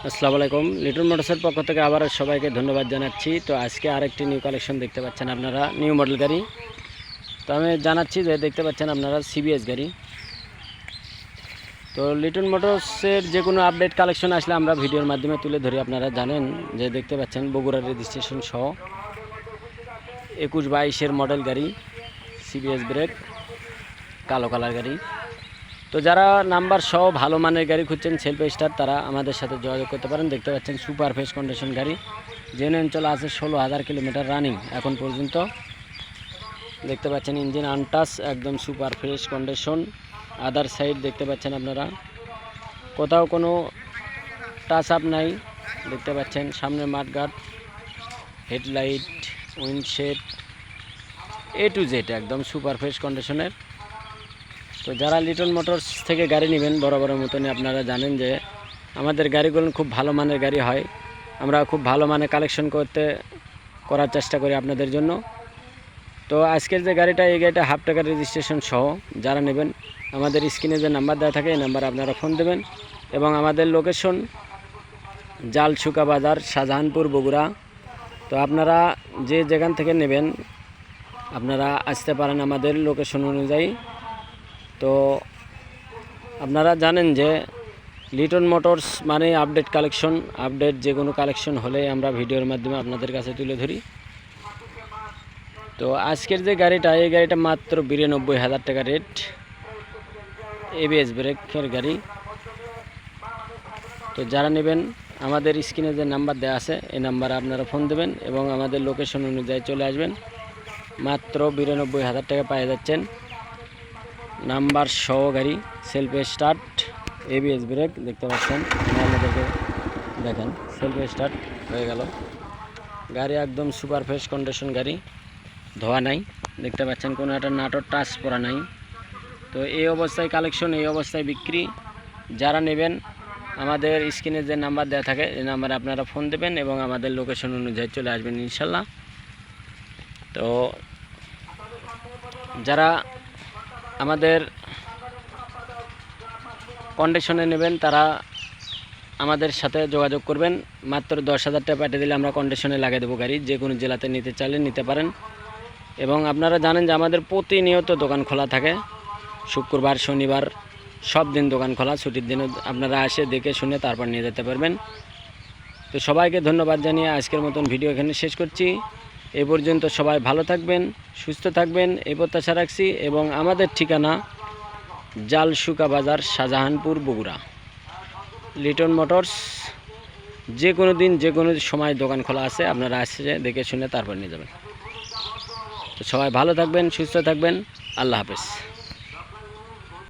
আসসালামু আলাইকুম। লিটন মোটরসের পক্ষ থেকে আবার সবাইকে ধন্যবাদ জানাচ্ছি। তো আজকে আরেকটি নিউ কালেকশন দেখতে পাচ্ছেন আপনারা, নিউ মডেল গাড়ি। তো আমি জানাচ্ছি যে দেখতে পাচ্ছেন আপনারা সিবিএস গাড়ি। তো লিটন মোটরসের যে কোনো আপডেট কালেকশন আসলে আমরা ভিডিওর মাধ্যমে তুলে ধরি। আপনারা জানেন যে দেখতে পাচ্ছেন বগুড়ার রেজিস্ট্রেশন সহ 21-22-এর মডেল গাড়ি, সিবিএস ব্রেক, কালো কালার গাড়ি। তো যারা নাম্বার সহ ভালো মানের গাড়ি খুঁজছেন সেলফ স্টার, তারা আমাদের সাথে যোগাযোগ করতে পারেন। দেখতে পাচ্ছেন সুপার ফ্রেশ কন্ডিশন গাড়ি, জেনে অঞ্চলে আছে 16,000 কিলোমিটার রানিং এখন পর্যন্ত। দেখতে পাচ্ছেন ইঞ্জিন আনটাচ, একদম super fresh condition. Other side দেখতে পাচ্ছেন আপনারা কোথাও কোনো টাচ আপ নাই। দেখতে পাচ্ছেন সামনে mudguard, headlight, windshield, A to Z একদম সুপার ফ্রেশ কন্ডিশনের। তো যারা লিটন মোটরস থেকে গাড়ি নেবেন বরাবরের মতনই আপনারা জানেন যে আমাদের গাড়িগুলো খুব ভালো মানের গাড়ি হয়। আমরা খুব ভালো মানের কালেকশন করার চেষ্টা করি আপনাদের জন্য। তো আজকের যে গাড়িটা, এই গাড়িটা হাফ টাকার রেজিস্ট্রেশন সহ। যারা নেবেন আমাদের স্ক্রিনে যে নাম্বার দেওয়া থাকে এই নাম্বারে আপনারা ফোন দেবেন, এবং আমাদের লোকেশন জালশুকা বাজার, শাহজাহানপুর, বগুড়া। তো আপনারা যে যেখান থেকে নেবেন আপনারা আসতে পারেন আমাদের লোকেশন অনুযায়ী। তো আপনারা জানেন যে লিটন মোটরস মানে আপডেট কালেকশন, আপডেট যে কোনো কালেকশন হলে আমরা ভিডিওর মাধ্যমে আপনাদের কাছে তুলে ধরি। তো আজকের যে গাড়িটা, এই গাড়িটা মাত্র 92,000 টাকা রেট, ABS ব্রেকের গাড়ি। তো যারা নেবেন আমাদের স্ক্রিনে যে নাম্বার দেওয়া আছে এই নাম্বারে আপনারা ফোন দেবেন এবং আমাদের লোকেশন অনুযায়ী চলে আসবেন। মাত্র 92,000 টাকা পেয়ে যাচ্ছেন নাম্বার সহ গাড়ি, সেলফ স্টার্ট, ABS ব্রেক। দেখতে পাচ্ছেন, আপনাদেরকে দেখেন সেলফ স্টার্ট হয়ে গেল। গাড়ি একদম সুপার ফ্রেশ কন্ডিশন গাড়ি, ধোয়া নাই। দেখতে পাচ্ছেন কোনো একটা নাটর টাচ করা নাই। তো এই অবস্থায় কালেকশন, এই অবস্থায় বিক্রি। যারা নেবেন আমাদের স্ক্রিনে যে নাম্বার দেওয়া থাকে এই নাম্বারে আপনারা ফোন দেবেন এবং আমাদের লোকেশন অনুযায়ী চলে আসবেন ইনশাল্লাহ। তো যারা আমাদের কন্ডিশনে নেবেন তারা আমাদের সাথে যোগাযোগ করবেন। মাত্র 10,000 টাকা পাঠিয়ে দিলে আমরা কন্ডিশনে লাগিয়ে দেবো গাড়ি। যে কোনো জেলাতে নিতে চাইলে নিতে পারেন। এবং আপনারা জানেন যে আমাদের প্রতিনিয়ত দোকান খোলা থাকে, শুক্রবার, শনিবার সব দিন দোকান খোলা। ছুটির দিনে আপনারা এসে দেখে শুনে তারপর নিয়ে যেতে পারবেন। তো সবাইকে ধন্যবাদ জানিয়ে আজকের মতন ভিডিও এখানে শেষ করছি। এ পর্যন্ত সবাই ভালো থাকবেন, সুস্থ থাকবেন এই প্রত্যাশা রাখছি। এবং আমাদের ঠিকানা জালশুকা বাজার, শাহজাহানপুর, বগুড়া। লিটন মোটরস যে কোনো দিন যে কোনো সময় দোকান খোলা আছে, আপনারা আসে দেখে শুনে তারপর নিয়ে যাবেন। তো সবাই ভালো থাকবেন, সুস্থ থাকবেন। আল্লাহ হাফেজ।